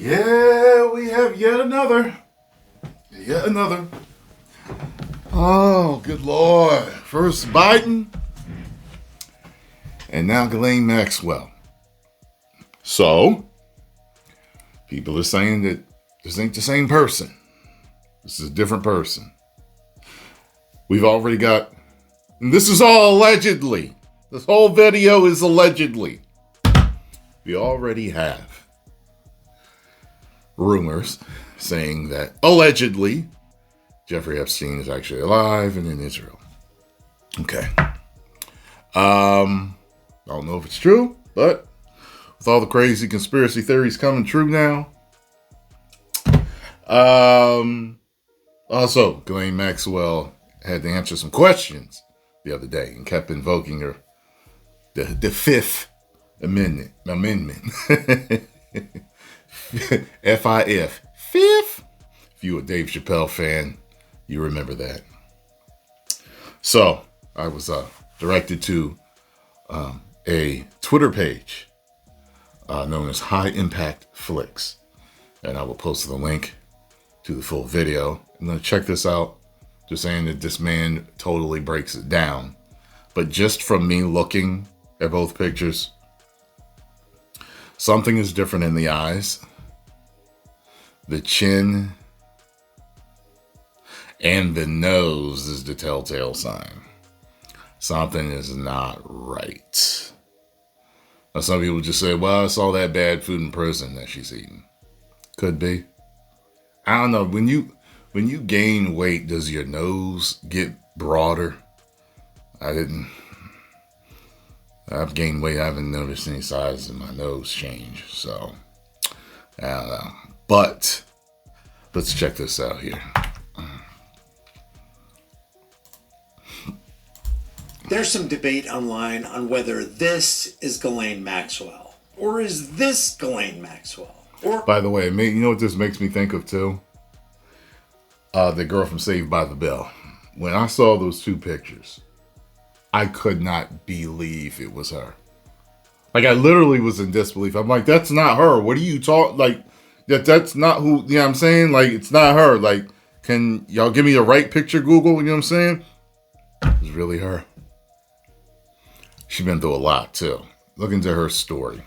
Yeah, we have yet another. Yet another. Oh, good Lord. First Biden, and now Ghislaine Maxwell. So, people are saying that this ain't the same person. This is a different person. We've already got, and this is all allegedly. This whole video is allegedly. We already have rumors saying that allegedly Jeffrey Epstein is actually alive and in Israel. Okay. I don't know if it's true, but with all the crazy conspiracy theories coming true now. Also, Ghislaine Maxwell had to answer some questions the other day and kept invoking her the Fifth Amendment. F-I-F. Fifth. If you're a Dave Chappelle fan, you remember that. So, I was directed to a Twitter page known as High Impact Flicks. And I will post the link to the full video. I'm going to check this out. Just saying that this man totally breaks it down. But just from me looking at both pictures, something is different in the eyes, the chin, and the nose is the telltale sign. Something is not right. Now, some people just say, well, it's all that bad food in prison that she's eating. Could be. I don't know. When you gain weight, does your nose get broader? I've gained weight. I haven't noticed any size of my nose change. So, I don't know. But, let's check this out here. There's some debate online on whether this is Ghislaine Maxwell. Or is this Ghislaine Maxwell? By the way, you know what this makes me think of too? The girl from Saved by the Bell. When I saw those two pictures, I could not believe it was her. Like, I literally was in disbelief. I'm like, that's not her. What are you talking? Like, that's not who, you know what I'm saying? Like, it's not her. Like, can y'all give me the right picture, Google? You know what I'm saying? It's really her. She's been through a lot too. Look into her story.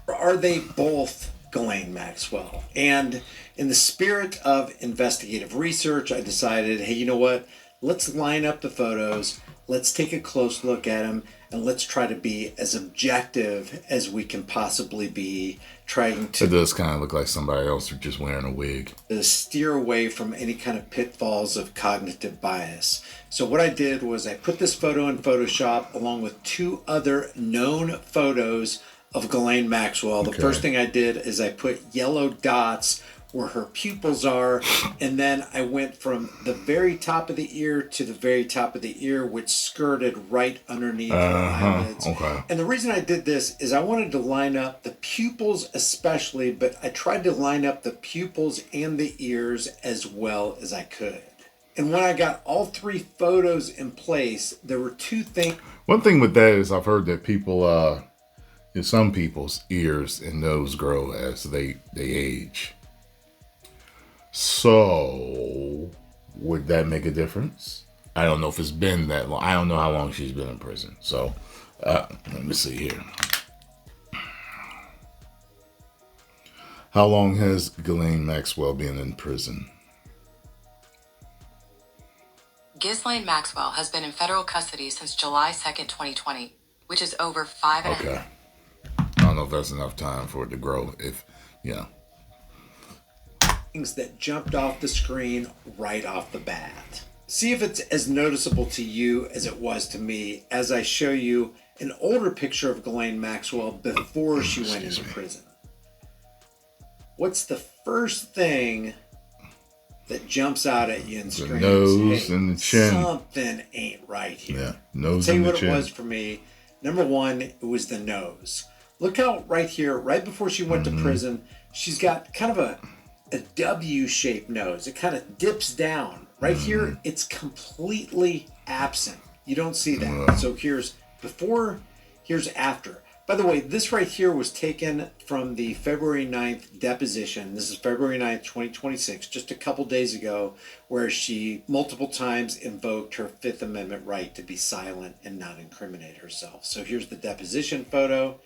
Are they both Ghislaine Maxwell? And in the spirit of investigative research, I decided, hey, you know what? Let's line up the photos. Let's take a close look at them, and let's try to be as objective as we can possibly be, trying to... It does kind of look like somebody else who's just wearing a wig. Steer away from any kind of pitfalls of cognitive bias. So what I did was I put this photo in Photoshop along with two other known photos of Ghislaine Maxwell. The first thing I did is I put yellow dots where her pupils are, and then I went from the very top of the ear to the very top of the ear, which skirted right underneath her eyelids. Okay. And the reason I did this is I wanted to line up the pupils especially, but I tried to line up the pupils and the ears as well as I could. And when I got all three photos in place, there were two things. One thing with that is I've heard that people, some people's ears and nose grow as they age. So, would that make a difference? I don't know if it's been that long. I don't know how long she's been in prison. So, let me see here. How long has Ghislaine Maxwell been in prison? Ghislaine Maxwell has been in federal custody since July 2nd, 2020, which is over 5 and Okay. I don't know if that's enough time for it to grow. Things that jumped off the screen right off the bat. See if it's as noticeable to you as it was to me as I show you an older picture of Ghislaine Maxwell before she went into prison. What's the first thing that jumps out at you and screams, the nose hey, and the chin. Something ain't right here. Yeah, nose I'll tell and you the chin. what it was for me. Number one, it was the nose. Look how right here, right before she went to prison, she's got kind of a W-shaped nose. It kind of dips down. Right here, it's completely absent. You don't see that. So here's before, here's after. By the way, this right here was taken from the February 9th deposition. This is February 9th, 2026, just a couple days ago, where she multiple times invoked her Fifth Amendment right to be silent and not incriminate herself. So here's the deposition photo,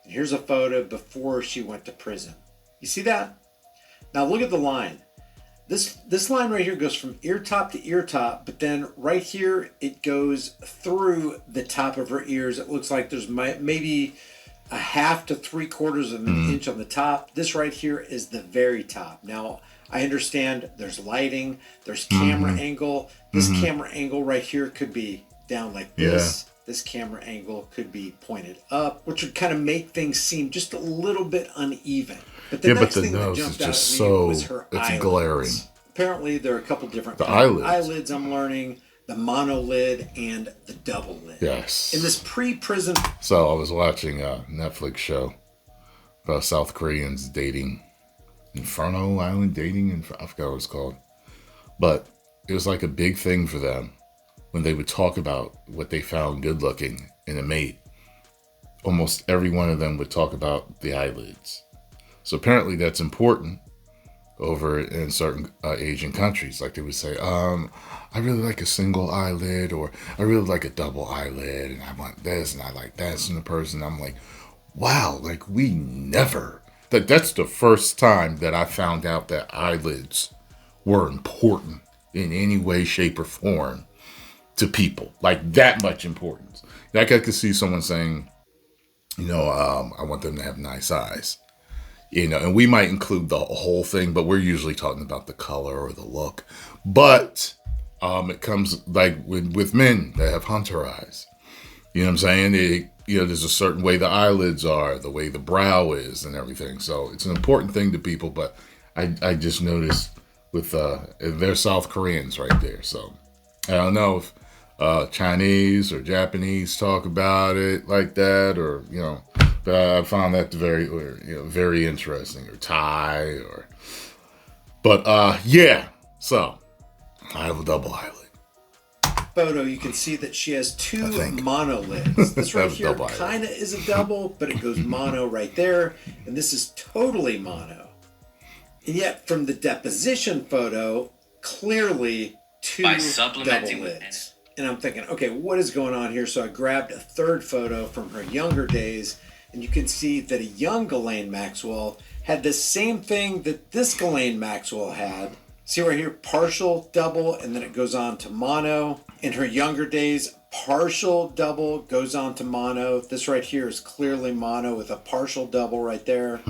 and here's a photo before she went to prison. You see that? Now look at the line. This line right here goes from ear top to ear top, but then right here it goes through the top of her ears. It looks like there's maybe a half to 3/4 of an inch on the top. This right here is the very top. Now, I understand there's lighting, there's camera angle. This camera angle right here could be down like this. This camera angle could be pointed up, which would kind of make things seem just a little bit uneven. But the next thing that jumped out at me was her eyelids. Glaring. Apparently, there are a couple different eyelids. I'm learning. The monolid and the double lid. Yes. In this pre-prison... So I was watching a Netflix show about South Koreans dating. Inferno Island dating? I forgot what it's called. But it was like a big thing for them when they would talk about what they found good looking in a mate. Almost every one of them would talk about the eyelids. So apparently that's important over in certain Asian countries. Like they would say, I really like a single eyelid, or I really like a double eyelid, and I want this, and I like that in the person. I'm like, wow, like we never. That's the first time that I found out that eyelids were important in any way, shape, or form to people. Like that much importance. Like I could see someone saying, I want them to have nice eyes. And we might include the whole thing, but we're usually talking about the color or the look. But it comes like with men that have hunter eyes. You know what I'm saying? There's a certain way the eyelids are, the way the brow is and everything. So it's an important thing to people, but I just noticed with, they're South Koreans right there. So I don't know if Chinese or Japanese talk about it like that, or, but I found that very interesting, or Thai, so I have a double eyelid. Photo, you can see that she has two monolids. This right here kind of is a double, but it goes mono right there, and this is totally mono. And yet, from the deposition photo, clearly two double lids. And I'm thinking, okay, what is going on here? So I grabbed a third photo from her younger days, and you can see that a young Ghislaine Maxwell had the same thing that this Ghislaine Maxwell had. See right here, partial double, and then it goes on to mono. In her younger days, partial double goes on to mono. This right here is clearly mono with a partial double right there,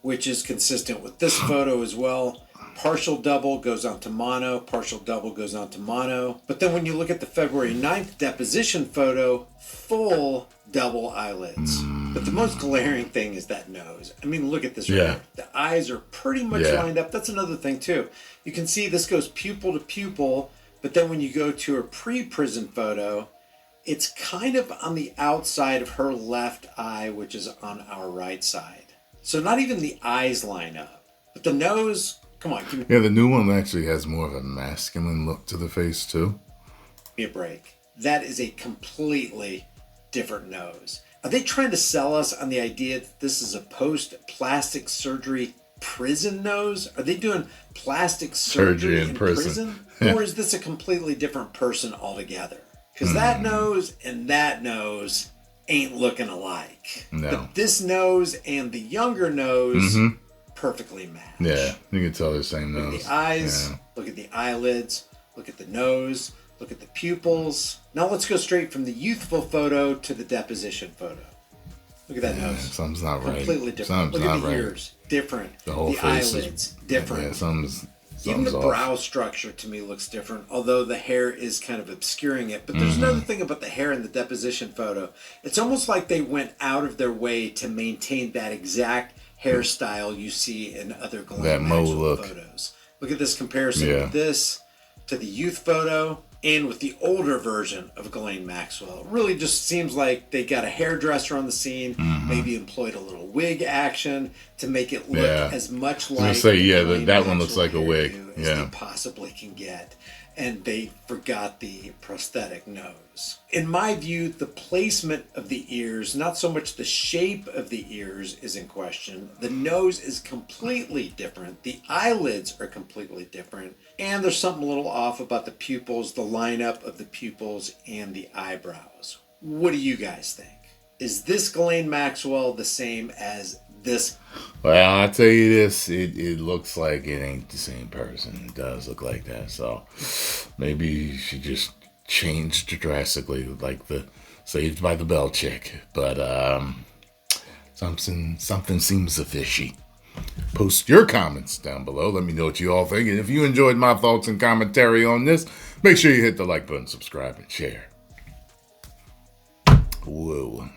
which is consistent with this photo as well. Partial double goes on to mono, partial double goes on to mono. But then when you look at the February 9th deposition photo, full double eyelids. But the most glaring thing is that nose. I mean, look at this right here. The eyes are pretty much lined up. That's another thing too. You can see this goes pupil to pupil, but then when you go to her pre-prison photo, it's kind of on the outside of her left eye, which is on our right side. So not even the eyes line up. But the nose, come on. Give me the new one actually has more of a masculine look to the face too. me a break. That is a completely different nose. Are they trying to sell us on the idea that this is a post-plastic surgery prison nose? Are they doing plastic surgery in prison? Or is this a completely different person altogether? Because that nose and that nose ain't looking alike. No. But this nose and the younger nose perfectly match. Yeah, you can tell they're the same nose. Look at the eyes, look at the eyelids, look at the nose, look at the pupils. Now let's go straight from the youthful photo to the deposition photo. Look at that nose. Something's not right. Completely different. Look at the ears. Different. The whole face eyelids. Different. Yeah, something's Even the off. brow structure to me looks different, although the hair is kind of obscuring it. But there's another thing about the hair in the deposition photo. It's almost like they went out of their way to maintain that exact hairstyle you see in other Ghislaine Maxwell photos. Look at this comparison with this to the youth photo and with the older version of Ghislaine Maxwell. It really just seems like they got a hairdresser on the scene, maybe employed a little wig action to make it look as much like that one looks like a wig. As they possibly can get. and they forgot the prosthetic nose. In my view, the placement of the ears, not so much the shape of the ears, is in question. The nose is completely different. The eyelids are completely different. And there's something a little off about the pupils, the lineup of the pupils, and the eyebrows. What do you guys think? Is this Ghislaine Maxwell the same as this? Well, I tell you this, it looks like it ain't the same person. It does look like that. So maybe she just changed drastically, like the Saved by the Bell chick. But something seems fishy. Post your comments down below. Let me know what you all think. And if you enjoyed my thoughts and commentary on this, make sure you hit the like button, subscribe, and share. Whoa.